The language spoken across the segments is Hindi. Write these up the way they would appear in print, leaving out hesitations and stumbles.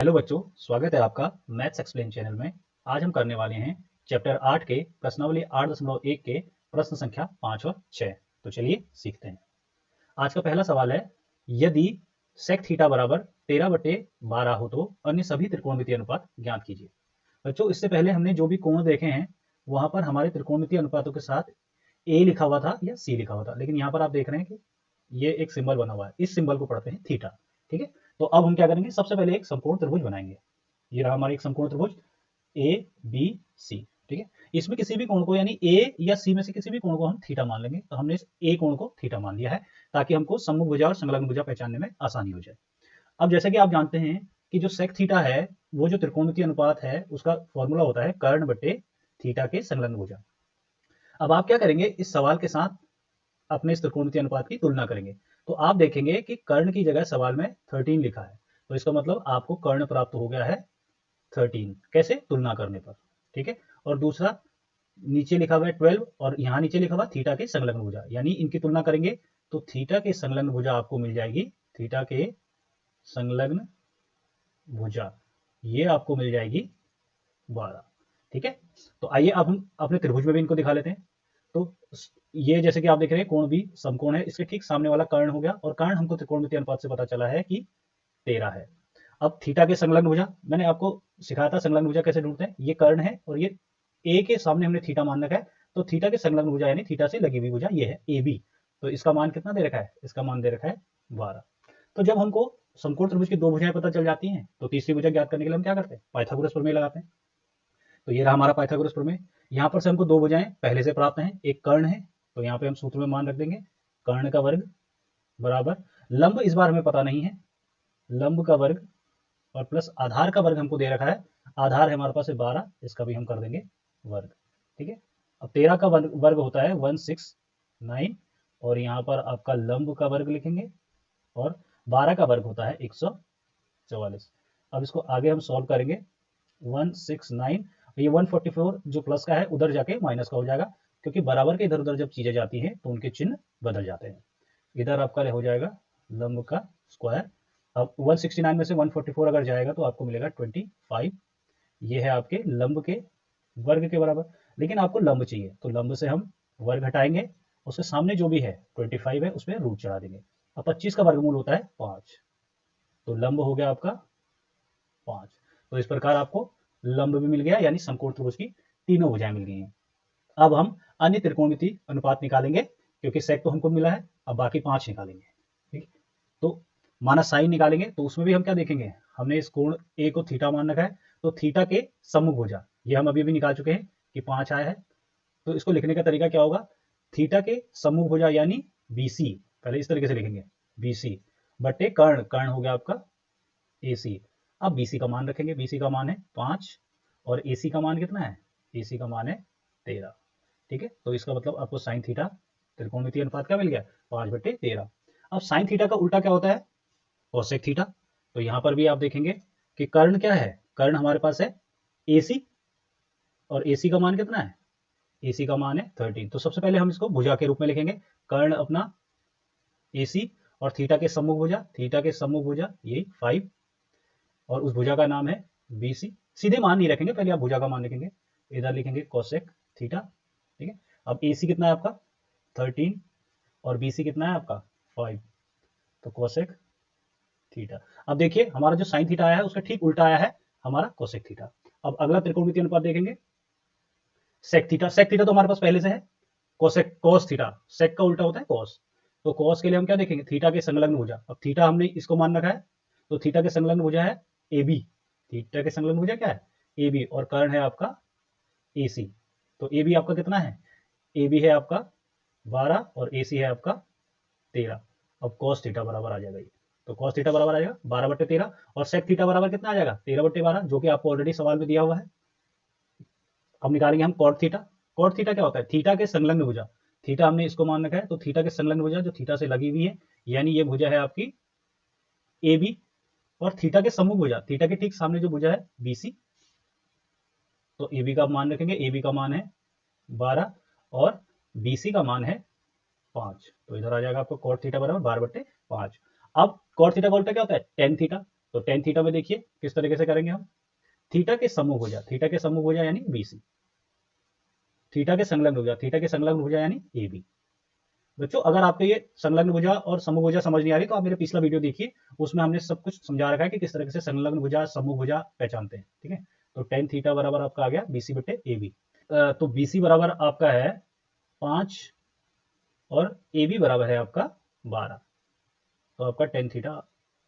हेलो बच्चों, स्वागत है आपका मैथ्स एक्सप्लेन चैनल में। आज हम करने वाले हैं चैप्टर 8 के प्रश्नावली 8.1 के प्रश्न संख्या 5 और 6। तो चलिए सीखते हैं। आज का पहला सवाल है, यदि सेक थीटा बराबर 13/12 हो तो अन्य सभी त्रिकोणमितीय अनुपात ज्ञात कीजिए। बच्चों, इससे पहले हमने जो भी कोण देखे हैं वहां पर हमारे त्रिकोणमितीय अनुपातों के साथ ए लिखा हुआ था या सी लिखा हुआ था, लेकिन यहाँ पर आप देख रहे हैं कि ये एक सिंबल बना हुआ है, इस सिंबल को पढ़ते हैं थीटा। ठीक है, तो अब हम क्या करेंगे, सबसे पहले एक समकोण त्रिभुज बनाएंगे। ये रहा हमारा एक समकोण त्रिभुज ए बी सी। ठीक है, इसमें किसी भी कोण को यानी ए या सी में से किसी भी कोण को हम थीटा मान लेंगे। तो हमने इस ए कोण को थीटा मान लिया है ताकि हमको सम्मुख भुजा और संलग्न भुजा पहचानने में आसानी हो जाए। अब जैसे कि आप जानते हैं कि जो सेक थीटा है वो जो त्रिकोणमितीय अनुपात है उसका फॉर्मूला होता है कर्ण बटे थीटा के संलग्न भुजा। अब आप क्या करेंगे, इस सवाल के साथ अपने इस त्रिकोणमितीय अनुपात की तुलना करेंगे। तो आप देखेंगे कि कर्ण की जगह सवाल में 13 लिखा है, तो इसका मतलब आपको कर्ण प्राप्त हो गया है 13। कैसे? तुलना करने पर। ठीक है, और दूसरा नीचे लिखा हुआ है 12 और यहाँ नीचे लिखा हुआ थीटा के संलग्न भुजा, यानी इनकी तुलना करेंगे तो थीटा के संलग्न भुजा आपको मिल जाएगी, थीटा के संलग्न भुजा ये आपको मिल जाएगी 12। ठीक है, तो आइए अब हम अपने त्रिभुज में भी इनको दिखा लेते हैं। तो ये जैसे कि आप देख रहे हैं कोण भी समकोण है, इसके ठीक सामने वाला कर्ण हो गया, और कर्ण हमको त्रिकोणमितीय अनुपात से पता चला है कि 13 है। अब थीटा के संलग्न भुजा मैंने आपको सिखाया था, संलग्न भुजा कैसे ढूंढते हैं। ये कर्ण है और ये ए के सामने हमने थीटा मान रखा है, तो थीटा के संलग्न भुजा यानी थीटा से लगी हुई भुजा ये है ए बी। तो इसका मान कितना दे रखा है? इसका मान दे रखा है 12। तो जब हमको समकोण त्रिभुज की दो भुजाएं पता चल जाती हैं तो तीसरी भुजा ज्ञात करने के लिए हम क्या करते हैं? पाइथागोरस प्रमेय लगाते हैं। तो ये रहा हमारा पाइथागोरस प्रमेय। यहाँ पर से हमको दो भुजाएं पहले से प्राप्त हैं, एक कर्ण है तो यहाँ पे हम सूत्र में मान रख देंगे कर्ण का वर्ग बराबर लंब, इस बार हमें पता नहीं है, लंब का वर्ग और प्लस आधार का वर्ग हमको दे रखा है। आधार है हमारे पास 12, इसका भी हम कर देंगे वर्ग। ठीक है, अब 13 का वर्ग होता है 169 और यहाँ पर आपका लंब का वर्ग लिखेंगे और 12 का वर्ग होता है 144। अब इसको आगे हम सॉल्व करेंगे। 169 ये 144 जो प्लस का है उधर जाके माइनस का हो जाएगा, क्योंकि बराबर के इधर उधर जब चीजें जाती हैं तो उनके चिन्ह बदल जाते हैं। इधर आपका हो जाएगा लंब का स्क्वायर। अब 169 में से 144 अगर जाएगा तो आपको मिलेगा 25। ये है आपके लंब के वर्ग के बराबर, लेकिन आपको लंब चाहिए तो लंब से हम वर्ग हटाएंगे, उसके सामने जो भी है 25 है उसमें रूट चढ़ा देंगे। अब 25 का वर्गमूल होता है 5, तो लंब हो गया आपका 5। तो इस प्रकार आपको लंब भी मिल गया, यानी समकोण त्रिभुज की तीनों भुजाएं मिल गई हैं। अब हम अन्य त्रिकोणमितीय अनुपात निकालेंगे, क्योंकि सेक तो हमको मिला है, अब बाकी 5 निकालेंगे। ठीक, तो माना साइन निकालेंगे तो उसमें भी हम क्या देखेंगे, हमने इस कोण ए को थीटा मान रखा है, तो थीटा के सम्मुख भुजा ये हम अभी भी निकाल चुके हैं कि 5 आया है। तो इसको लिखने का तरीका क्या होगा, थीटा के सम्मुख भुजा यानी बीसी, पहले इस तरीके से लिखेंगे बीसी बटे कर्ण, कर्ण हो गया आपका एसी। अब बीसी का मान रखेंगे, बीसी का मान है 5 और एसी का मान कितना है? एसी का मान है 13। ठीक है, तो इसका मतलब आपको साइन थीटा त्रिकोणमितीय अनुपात क्या मिल गया? 5/13। अब साइन थीटा का उल्टा क्या होता है? Cosec theta. तो यहां पर भी आप देखेंगे कि कर्ण क्या है, कर्ण हमारे पास है एसी, और एसी का मान कितना है? एसी का मान है 13। तो सबसे पहले हम इसको भुजा के रूप में लिखेंगे, कर्ण अपना एसी और थीटा के सम्मुख भुजा, थीटा के सम्मुख भुजा ये 5 और उस भुजा का नाम है बीसी। सीधे मान नहीं रखेंगे, पहले आप भुजा का मान लिखेंगे, इधर लिखेंगे कोसेक थीटा। ठीक है, अब एसी कितना है आपका 13 और बीसी कितना है आपका 5, तो कोसेक थीटा। अब देखिए हमारा जो साइन थीटा आया है उसका ठीक उल्टा आया है हमारा कोसेक थीटा। अब अगला त्रिकोणमितीय अनुपात देखेंगे सेक थीटा। सेक थीटा तो हमारे पास पहले से है, कोसेक कोस थीटा, सेक का उल्टा होता है कोस। तो कोस के लिए हम क्या देखेंगे, थीटा के संलग्न भुजा। अब थीटा हमने इसको मान रखा है, तो थीटा के संलग्न भुजा है ए बी, थीटा के संलग्न भुजा क्या है? ए बी, और कर्ण है आपका ए सी। तो ए बी आपका कितना है? ए बी है आपका 12 और ए सी है आपका 13। अब cos थीटा बराबर आ जाएगा ये, तो cos थीटा बराबर आ जाएगा 12/13 और sec थीटा बराबर कितना आ जाएगा? 13/12, जो कि आपको ऑलरेडी सवाल में दिया हुआ है। अब निकालेंगे हम cot थीटा। cot थीटा क्या होता है? थीटा के संलग्न भुजा। थीटा हमने इसको मान रखा है, तो थीटा के संलग्न भुजा जो थीटा से लगी हुई है, यानी ये भुजा है आपकी ए बी, और थीटा के सम्मुख भुजा, थीटा के ठीक सामने जो भुजा है बीसी, तो ए बी का मान रखेंगे, ए बी का मान है 12 और बीसी का मान है 5। तो इधर आ जाएगा आपको cot थीटा बराबर 12/5। अब cot थीटा का उल्टा क्या होता है? tan theta. तो टेन थीटा में देखिए किस तरीके से करेंगे हम, थीटा के समभुजा, थीटा के समभुजा यानी बीसी, थीटा के संलग्न भुजा, थीटा के संलग्न भुजा यानी ए बी। बच्चों अगर आपको ये संलग्न भुजा और समभुजा समझ नहीं आ रही तो आप मेरे पिछला वीडियो देखिए, उसमें हमने सब कुछ समझा रखा है कि किस तरह से संलग्न भुजा समभुजा पहचानते हैं। ठीक है, तो टेन थीटा बराबर आपका आ गया बीसी बटे ए बी। तो बीसी बराबर आपका है 5 और ए बी बराबर है आपका 12। तो आपका टेन थीटा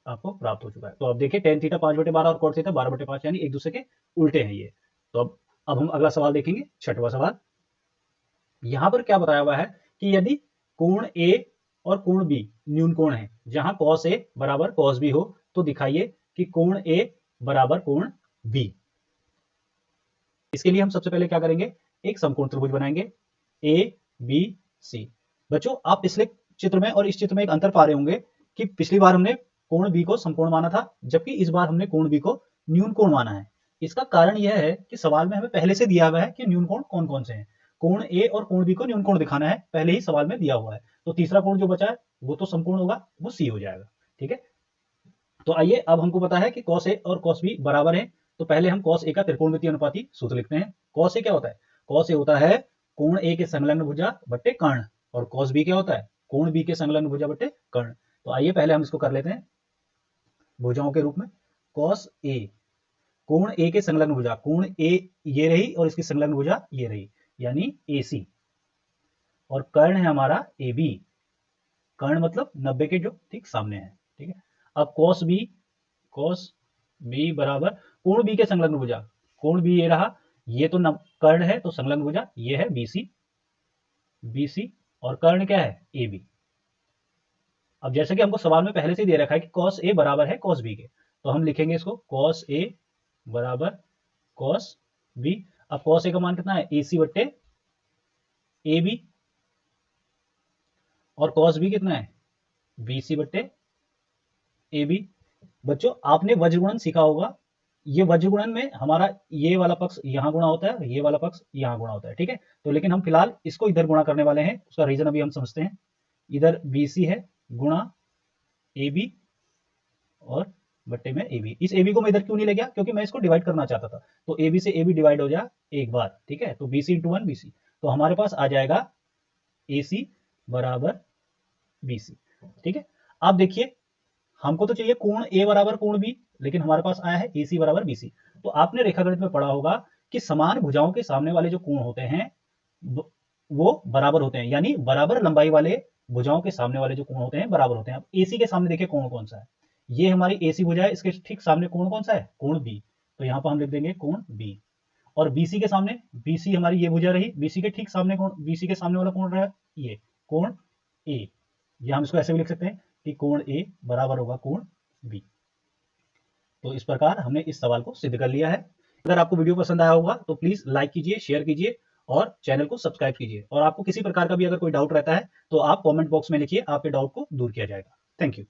आपको प्राप्त हो चुका है। तो अब देखिए टेन थीटा 5/12 और कॉट थीटा 12/5 यानी एक दूसरे के उल्टे हैं ये। तो अब हम अगला सवाल देखेंगे, छठवां सवाल। यहां पर क्या बताया हुआ है कि यदि कोण ए और कोण बी न्यून कोण है, जहां cos ए बराबर cos बी हो, तो दिखाइए कि कोण ए बराबर कोण बी। इसके लिए हम सबसे पहले क्या करेंगे, एक समकोण त्रिभुज बनाएंगे ए बी सी। बच्चों आप पिछले चित्र में और इस चित्र में एक अंतर पा रहे होंगे कि पिछली बार हमने कोण बी को समकोण माना था, जबकि इस बार हमने कोण बी को न्यून कोण माना है। इसका कारण यह है कि सवाल में हमें पहले से दिया हुआ है कि न्यून कोण कौन कौन से हैं। कोण ए और कोण बी को न्यून कोण दिखाना है, पहले ही सवाल में दिया हुआ है। तो तीसरा कोण जो बचा है वो तो समकोण होगा, वो सी हो जाएगा। ठीक है, तो आइए अब हमको पता है कि cos ए और cos बी बराबर है, तो पहले हम cos ए का त्रिकोणमितीय अनुपाती सूत्र लिखते हैं। cos ए क्या होता है, cos ए होता है कोण ए के संलग्न भुजा बट्टे कर्ण, और cos बी क्या होता है, कोण बी के संलग्न भुजा बट्टे कर्ण। तो आइए पहले हम इसको कर लेते हैं भुजाओं के रूप में। cos ए, कोण ए के संलग्न भुजा, कोण ए ये रही और इसकी संलग्न भुजा ये रही, यानी AC, और कर्ण है हमारा AB, कर्ण मतलब 90 के जो ठीक सामने है। ठीक है, अब cos बी बराबर कोण बी के संलग्न भुजा, कोण बी ये रहा, ये तो कर्ण है तो संलग्न भुजा ये है BC, और कर्ण क्या है AB। अब जैसे कि हमको सवाल में पहले से दे रखा है कि cos A बराबर है cos B के, तो हम लिखेंगे इसको cos A बराबर cos B। अब cos A का मान कितना है, AC बट्टे AB, और cos B कितना है, BC बट्टे AB। बच्चों आपने वज्रगुणन सीखा होगा, ये वज्रगुणन में हमारा ये वाला पक्ष यहां गुणा होता है, ये वाला पक्ष यहां गुणा होता है। ठीक है, तो लेकिन हम फिलहाल इसको इधर गुणा करने वाले हैं, उसका रीजन अभी हम समझते हैं। इधर BC है गुणा AB और बट्टे में AB। इस AB को मैं इधर क्यों नहीं ले गया, क्योंकि मैं इसको डिवाइड करना चाहता था, तो AB से AB डिवाइड हो जाए एक बार। ठीक है, तो BC × 1 BC, तो हमारे पास आ जाएगा AC बराबर BC। ठीक है, आप देखिए हमको तो चाहिए कोण A बराबर कोण B, लेकिन हमारे पास आया है AC बराबर BC। तो आपने रेखागणित में पढ़ा होगा कि समान भुजाओं के सामने वाले जो कोण होते हैं वो बराबर होते हैं, यानी बराबर लंबाई वाले भुजाओं के सामने वाले जो कोण होते हैं बराबर होते हैं। अब AC के सामने देखिए कोण कौन सा है, ये हमारी AC भुजा है, इसके ठीक सामने कोण कौन सा है, कोण B, तो यहाँ पर हम लिख देंगे कोण B। और BC के सामने, BC हमारी ये भुजा रही, BC के ठीक सामने कोण, BC के सामने वाला कोण रहा ये कोण A, या हम इसको ऐसे भी लिख सकते हैं कि कोण A बराबर होगा कोण B। तो इस प्रकार हमने इस सवाल को सिद्ध कर लिया है। अगर आपको वीडियो पसंद आया होगा तो प्लीज लाइक कीजिए, शेयर कीजिए और चैनल को सब्सक्राइब कीजिए। और आपको किसी प्रकार का भी अगर कोई डाउट रहता है तो आप कमेंट बॉक्स में लिखिए, आपके डाउट को दूर किया जाएगा। Thank you.